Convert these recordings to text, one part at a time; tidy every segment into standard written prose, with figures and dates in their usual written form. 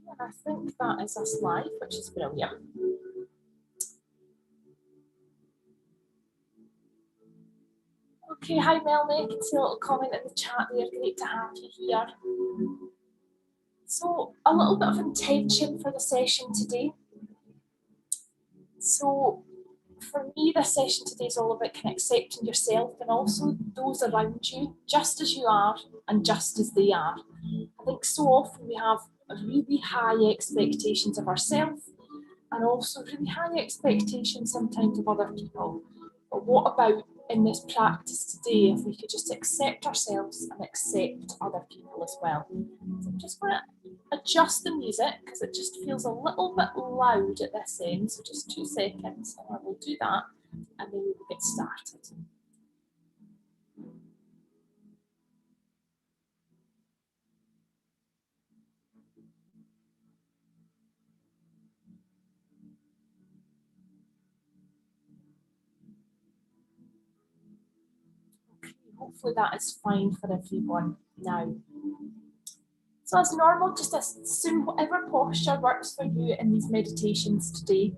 And I think that is us live, which is brilliant. Okay, hi Melanie, I can see a little comment in the chat there, great to have you here. So, a little bit of intention for the session today. So, for me, this session today is all about kind of accepting yourself and also those around you, just as you are and just as they are. I think so often we have really high expectations of ourselves and also really high expectations sometimes of other people. But what about in this practice today if we could just accept ourselves and accept other people as well? So I'm just going to adjust the music because it just feels a little bit loud at this end. So just 2 seconds and I will do that and then we'll get started. Okay, hopefully that is fine for everyone now. So as normal, just assume whatever posture works for you in these meditations today.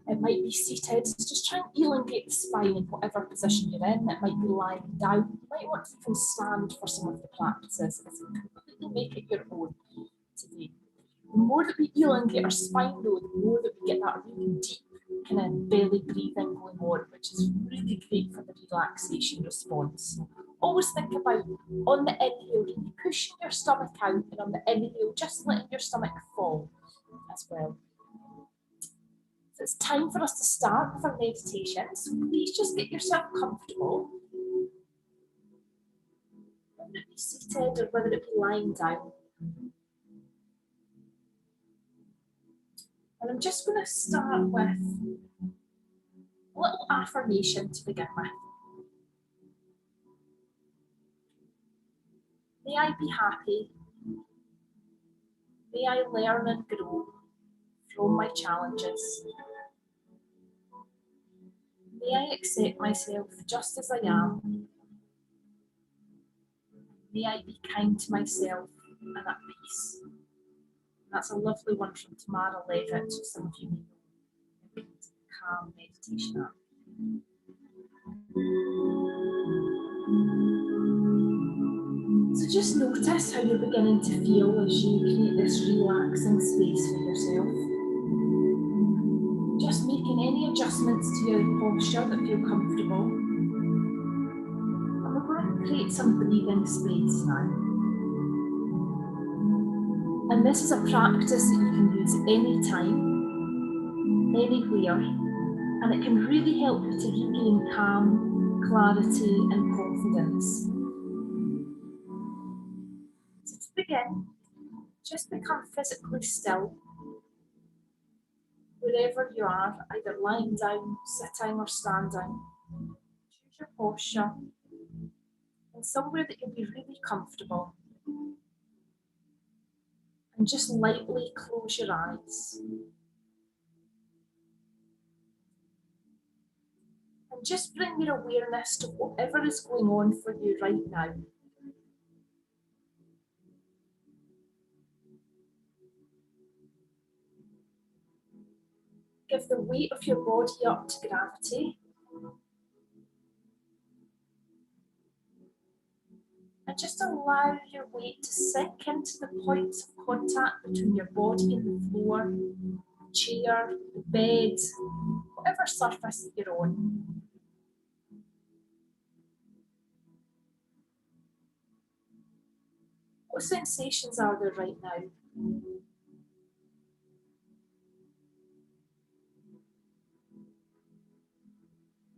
It might be seated, just try and elongate the spine in whatever position you're in. It might be lying down. You might want to even stand for some of the practices. It's completely make it your own today. The more that we elongate our spine though, the more that we get that really deep kind of belly breathing going on, which is really great for the relaxation response. Always think about on the inhale, you pushing your stomach out, and on the inhale, just letting your stomach fall as well. So it's time for us to start with our meditation. So please just get yourself comfortable. Whether it be seated or whether it be lying down. And I'm just going to start with a little affirmation to begin with. May I be happy. May I learn and grow from my challenges. May I accept myself just as I am. May I be kind to myself and at peace. That's a lovely one from Tamara Levitt, so some of you may know. Calm meditation app. So just notice how you're beginning to feel as you create this relaxing space for yourself. Just making any adjustments to your posture that feel comfortable. And we're going to create some breathing space now. And this is a practice that you can use anytime, anywhere, and it can really help you to regain calm, clarity, and confidence. So to begin, just become physically still, wherever you are, either lying down, sitting, or standing. Choose your posture, and somewhere that you'll be really comfortable. And just lightly close your eyes. And just bring your awareness to whatever is going on for you right now. Give the weight of your body up to gravity. And just allow your weight to sink into the points of contact between your body and the floor, the chair, the bed, whatever surface that you're on. What sensations are there right now?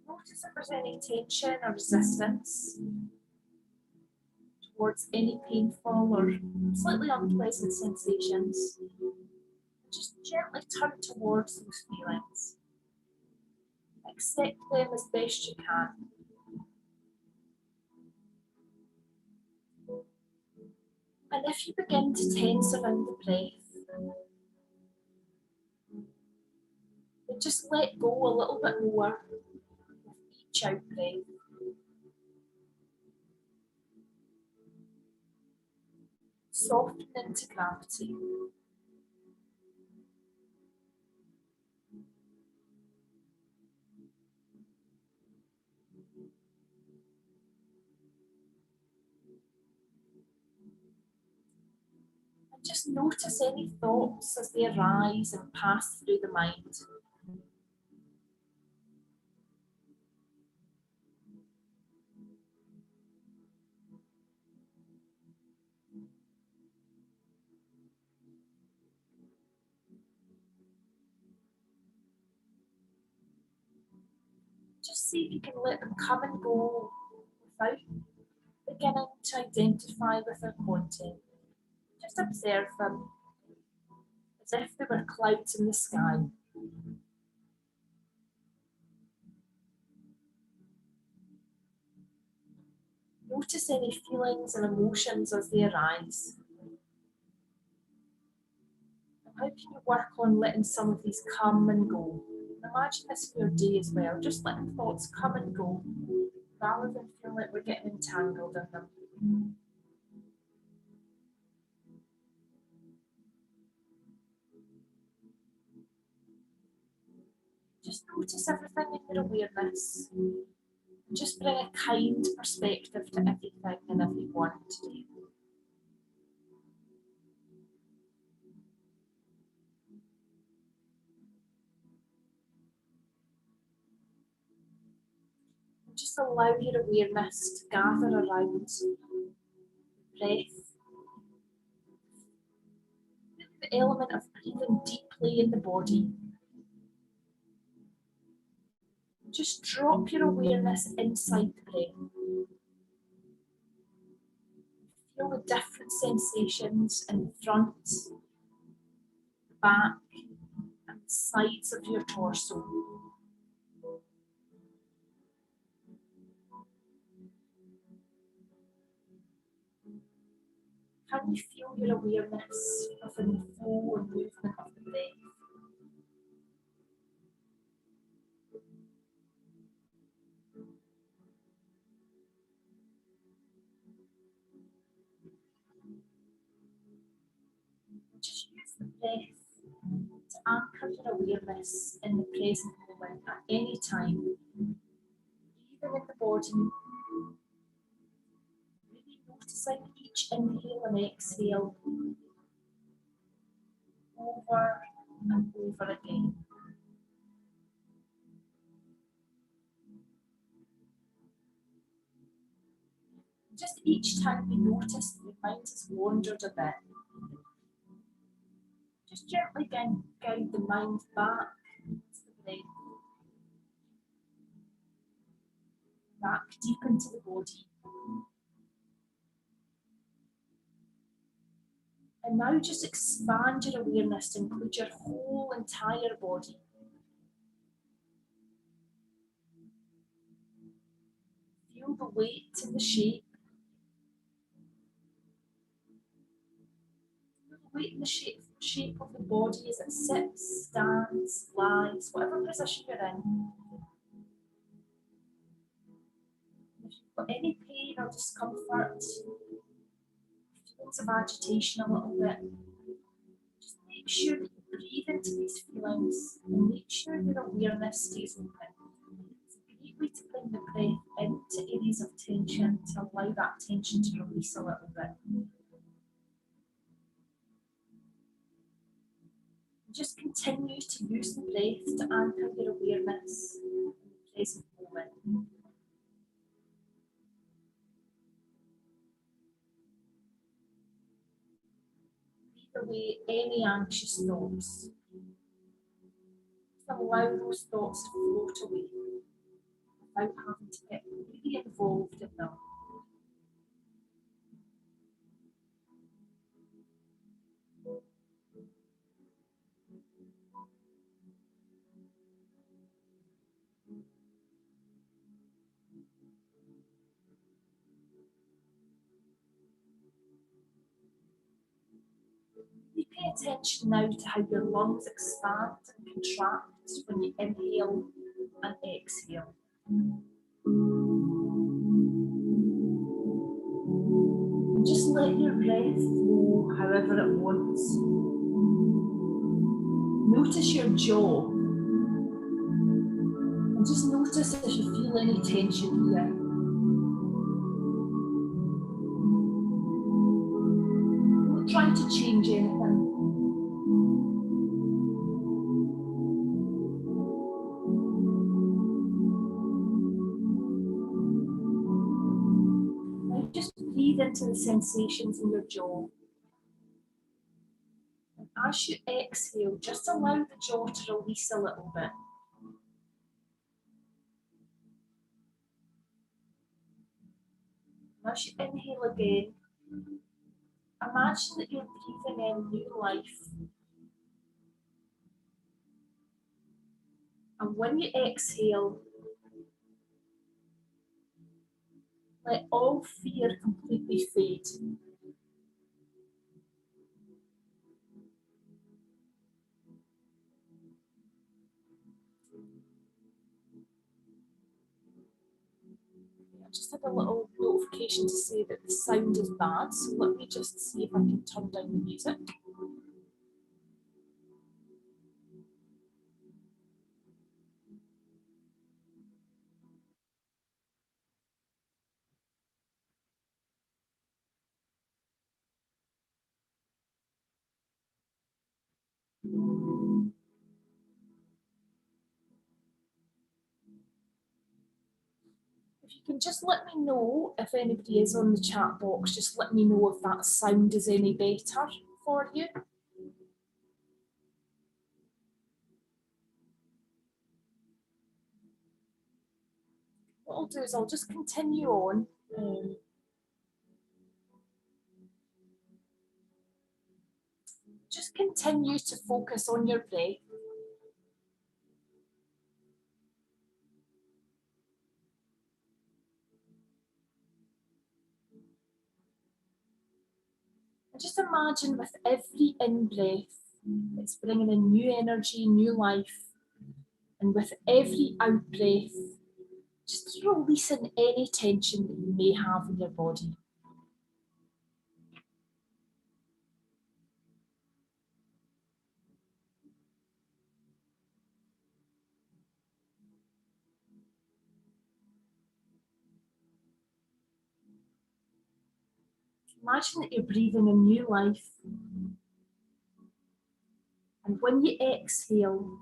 Notice if there's any tension or resistance towards any painful or slightly unpleasant sensations. Just gently turn towards those feelings. Accept them as best you can. And if you begin to tense around the breath, then just let go a little bit more with each out breath. Soften into gravity. Just notice any thoughts as they arise and pass through the mind. Just see if you can let them come and go without beginning to identify with their content. Just observe them as if they were clouds in the sky. Notice any feelings and emotions as they arise. And how can you work on letting some of these come and go? Imagine this in your day as well, just letting thoughts come and go, rather than feeling like we're getting entangled in them. Just notice everything in your awareness. And just bring a kind perspective to everything and everyone today. And just allow your awareness to gather around the breath, the element of breathing deeply in the body. Just drop your awareness inside the breath. Feel the different sensations in the front, the back, and the sides of your torso. Can you feel your awareness within the flow and movement of the breath? Just use the breath to anchor your awareness in the present moment at any time, even in the body. Really noticing each inhale and exhale over and over again. Just each time you notice that your mind has wandered a bit, just gently guide the mind back to the breath, back deep into the body. And now just expand your awareness to include your whole entire body. Feel the weight and the shape. Feel the weight and the shape of the body as it sits, stands, lies, whatever position you're in. If you've got any pain or discomfort, feelings of agitation a little bit, just make sure that you breathe into these feelings and make sure your awareness stays open. It's a great way to bring the breath into areas of tension to allow that tension to release a little bit. Just continue to use the breath to anchor your awareness in the present moment. Breathe away any anxious thoughts. Just allow those thoughts to float away without having to get really involved in them. You pay attention now to how your lungs expand and contract when you inhale and exhale. And just let your breath flow however it wants. Notice your jaw. And just notice if you feel any tension here. not trying to change anything. Now just breathe into the sensations in your jaw. And as you exhale, just allow the jaw to release a little bit. And as you inhale again, imagine that you're breathing in new life. And when you exhale, let all fear completely fade. I just had a little notification to say that the sound is bad, so let me just see if I can turn down the music. If you can just let me know if anybody is on the chat box, just let me know if that sound is any better for you. What I'll do is I'll just continue on. Just continue to focus on your breath. And just imagine with every in-breath, it's bringing in new energy, new life. And with every out-breath, just releasing any tension that you may have in your body. Imagine that you're breathing in new life. And when you exhale,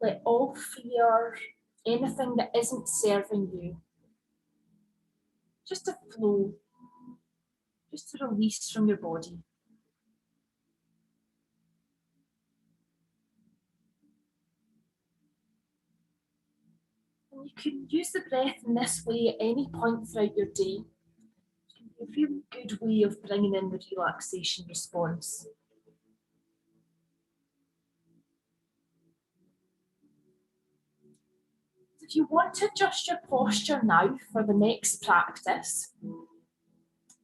let all fear, anything that isn't serving you, just to flow, just to release from your body. And you can use the breath in this way at any point throughout your day. It can be a really good way of bringing in the relaxation response. If you want to adjust your posture now for the next practice,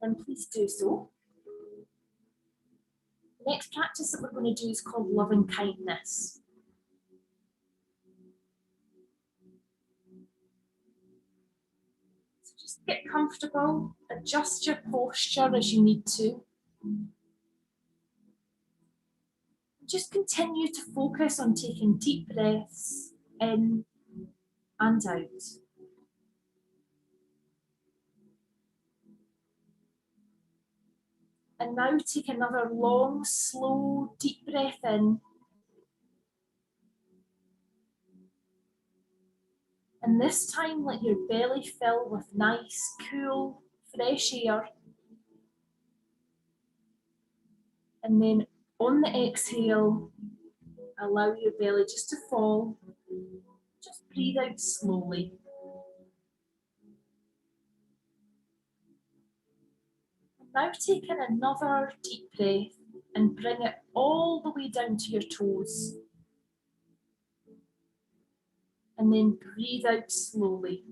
then please do so. The next practice that we're going to do is called loving kindness. So just get comfortable, adjust your posture as you need to. Just continue to focus on taking deep breaths in and out. And now take another long, slow, deep breath in. And this time let your belly fill with nice, cool, fresh air. And then on the exhale, allow your belly just to fall. Just breathe out slowly. And now take in another deep breath and bring it all the way down to your toes. And then breathe out slowly.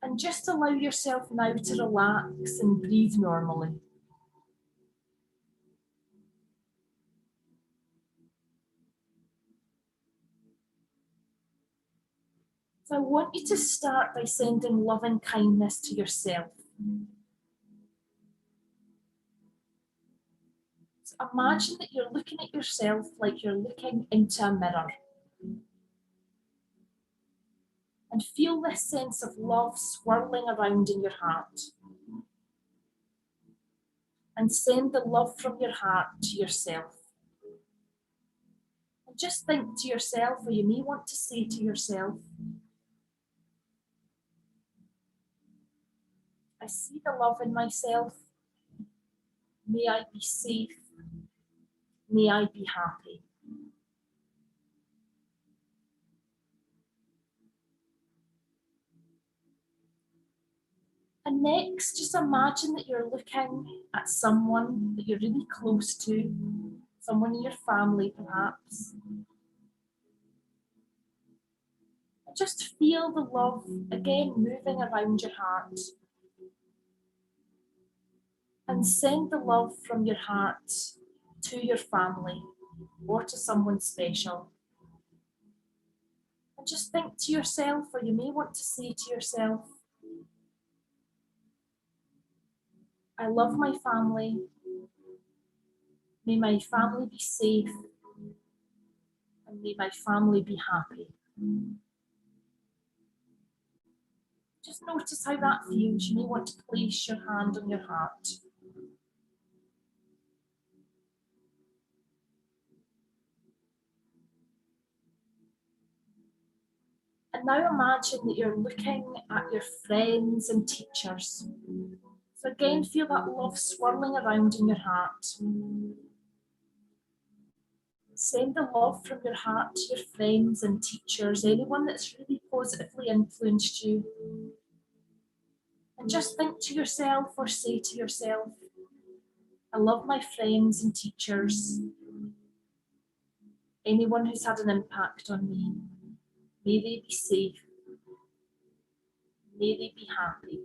And just allow yourself now to relax and breathe normally. So I want you to start by sending loving kindness to yourself. So imagine that you're looking at yourself like you're looking into a mirror. And feel this sense of love swirling around in your heart. And send the love from your heart to yourself. And just think to yourself, or you may want to say to yourself, I see the love in myself. May I be safe. May I be happy. And next, just imagine that you're looking at someone that you're really close to, someone in your family perhaps. And just feel the love again moving around your heart. And send the love from your heart to your family or to someone special. And just think to yourself, or you may want to say to yourself, I love my family. May my family be safe. And may my family be happy. Just notice how that feels. You may want to place your hand on your heart. And now imagine that you're looking at your friends and teachers. So again, feel that love swirling around in your heart. Send the love from your heart to your friends and teachers, anyone that's really positively influenced you. And just think to yourself or say to yourself, I love my friends and teachers, anyone who's had an impact on me. May they be safe. May they be happy.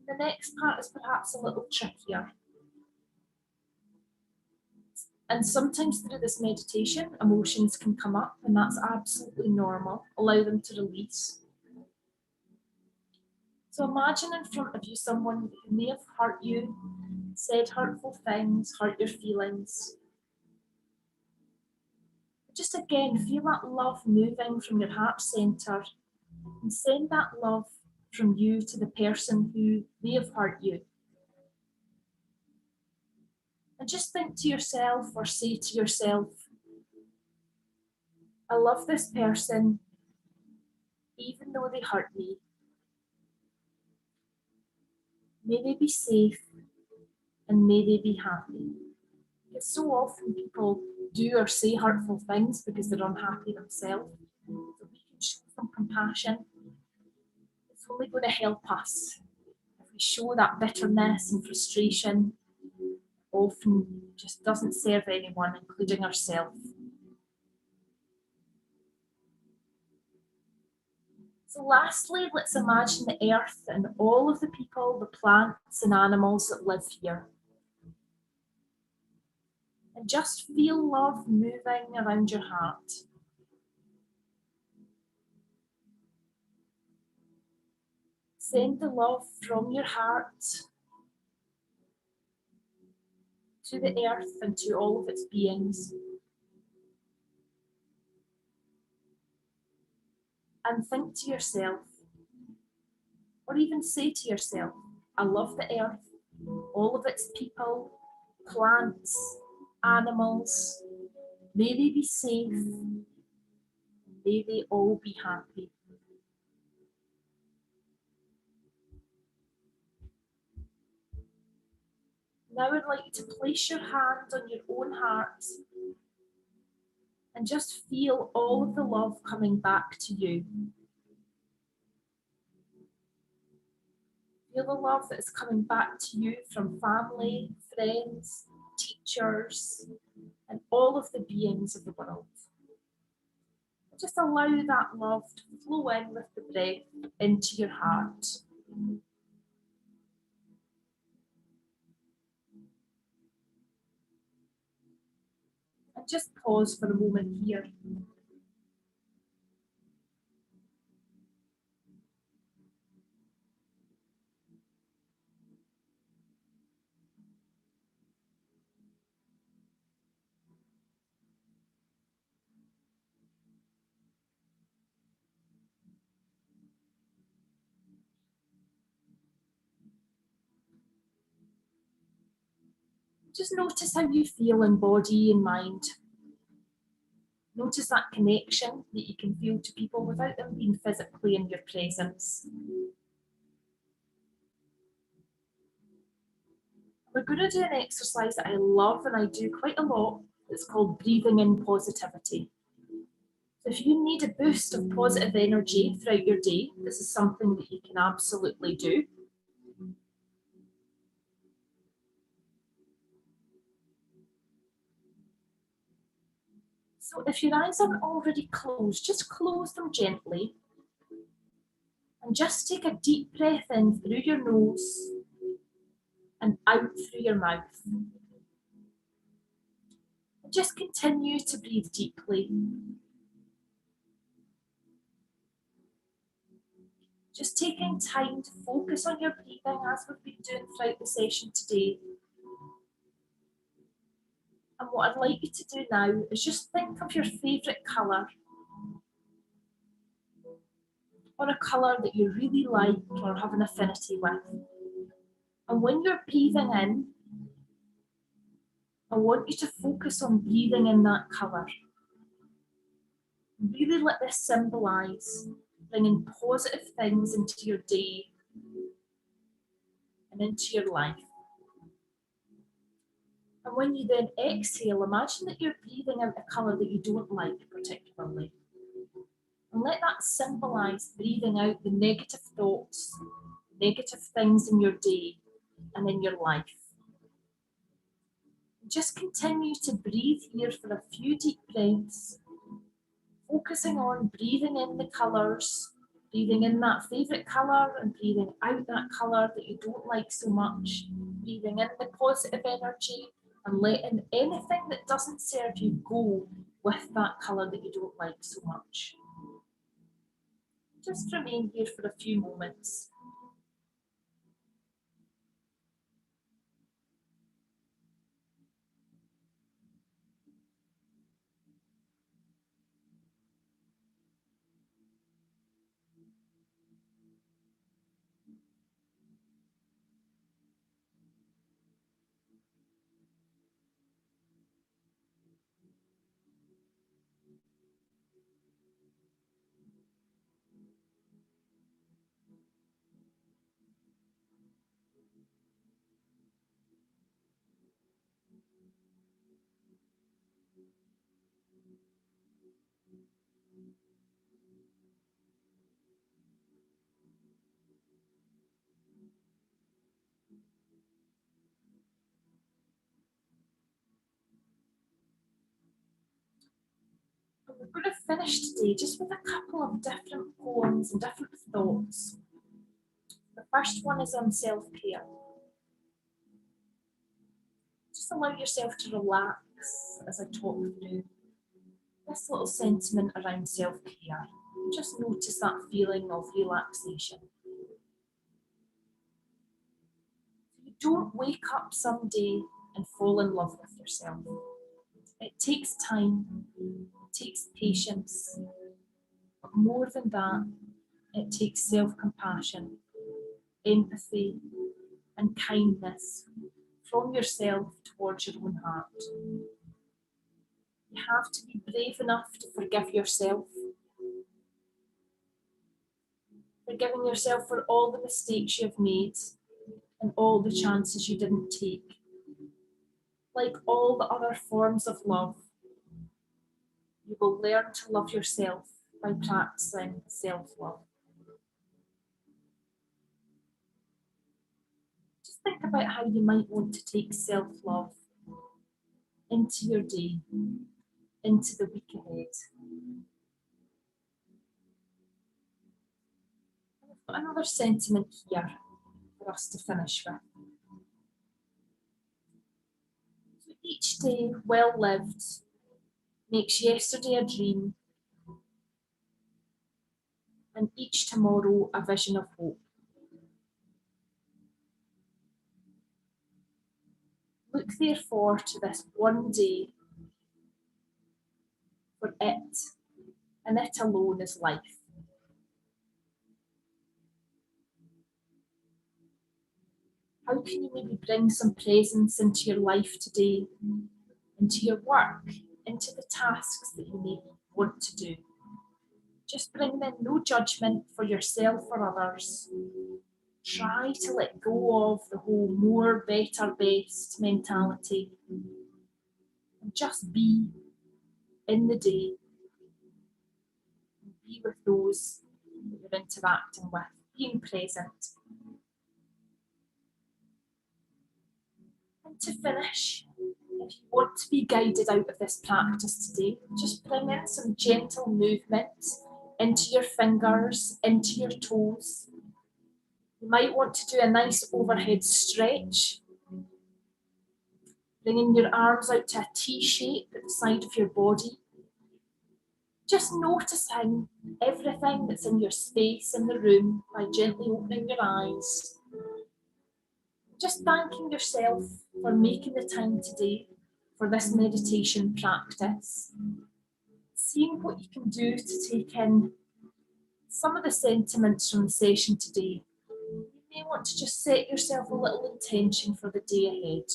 The next part is perhaps a little trickier. And sometimes through this meditation, emotions can come up, and that's absolutely normal. Allow them to release. So imagine in front of you someone who may have hurt you, said hurtful things, hurt your feelings. Just again, feel that love moving from your heart centre and send that love from you to the person who may have hurt you. And just think to yourself or say to yourself, I love this person even though they hurt me. May they be safe and may they be happy. Because so often people do or say hurtful things because they're unhappy themselves. So if we can show some compassion, it's only going to help us. If we show that bitterness and frustration, often just doesn't serve anyone, including ourselves. So lastly, let's imagine the earth and all of the people, the plants and animals that live here. And just feel love moving around your heart. Send the love from your heart to the earth and to all of its beings. And think to yourself, or even say to yourself, I love the earth, all of its people, plants, animals. May they be safe. May they all be happy. Now I'd like you to place your hand on your own heart and just feel all of the love coming back to you. Feel the love that is coming back to you from family, friends, teachers, and all of the beings of the world. Just allow that love to flow in with the breath into your heart. And just pause for a moment here. Just notice how you feel in body and mind. Notice that connection that you can feel to people without them being physically in your presence. We're going to do an exercise that I love and I do quite a lot. It's called breathing in positivity. So if you need a boost of positive energy throughout your day, this is something that you can absolutely do. So if your eyes aren't already closed, just close them gently. And just take a deep breath in through your nose and out through your mouth. And just continue to breathe deeply. Just taking time to focus on your breathing as we've been doing throughout the session today. And what I'd like you to do now is just think of your favourite colour, or a colour that you really like or have an affinity with. And when you're breathing in, I want you to focus on breathing in that colour. Really let this symbolise bringing positive things into your day and into your life. And when you then exhale, imagine that you're breathing out a colour that you don't like particularly. And let that symbolise breathing out the negative thoughts, negative things in your day and in your life. Just continue to breathe here for a few deep breaths, focusing on breathing in the colours, breathing in that favourite colour and breathing out that colour that you don't like so much, breathing in the positive energy and letting anything that doesn't serve you go with that colour that you don't like so much. Just remain here for a few moments. We're going to finish today just with a couple of different poems and different thoughts. The first one is on self-care. Just allow yourself to relax as I talk through this little sentiment around self-care. Just notice that feeling of relaxation. You don't wake up someday and fall in love with yourself. It takes time, it takes patience, but more than that, it takes self-compassion, empathy, and kindness from yourself towards your own heart. You have to be brave enough to forgive yourself, forgiving yourself for all the mistakes you've made and all the chances you didn't take. Like all the other forms of love, you will learn to love yourself by practicing self-love. Just think about how you might want to take self-love into your day, into the week ahead. I've got another sentiment here for us to finish with. So each day well lived makes yesterday a dream, and each tomorrow a vision of hope. Look therefore to this one day, for it, and it alone is life. How can you maybe bring some presence into your life today, into your work, into the tasks that you maybe want to do? Just bring in no judgment for yourself or others. Try to let go of the whole more, better, best mentality. And just be in the day. Be with those that you're interacting with. Being present. And to finish, if you want to be guided out of this practice today, just bring in some gentle movement into your fingers, into your toes. You might want to do a nice overhead stretch, bringing your arms out to a T shape at the side of your body. Just noticing everything that's in your space in the room by gently opening your eyes. Just thanking yourself for making the time today for this meditation practice. Seeing what you can do to take in some of the sentiments from the session today. You may want to just set yourself a little intention for the day ahead.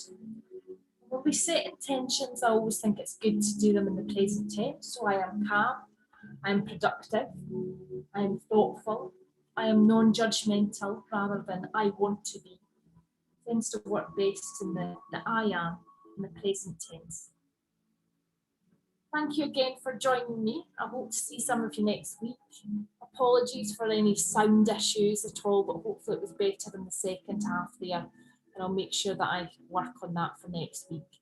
When we set intentions, I always think it's good to do them in the present tense. So I am calm, I am productive, I am thoughtful, I am non-judgmental rather than I want to be. It tends to work best in the I am, in the present tense. Thank you again for joining me. I hope to see some of you next week. Apologies for any sound issues at all, but hopefully it was better in the second half there. And I'll make sure that I work on that for next week.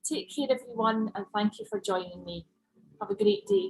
Take care, everyone, and thank you for joining me. Have a great day.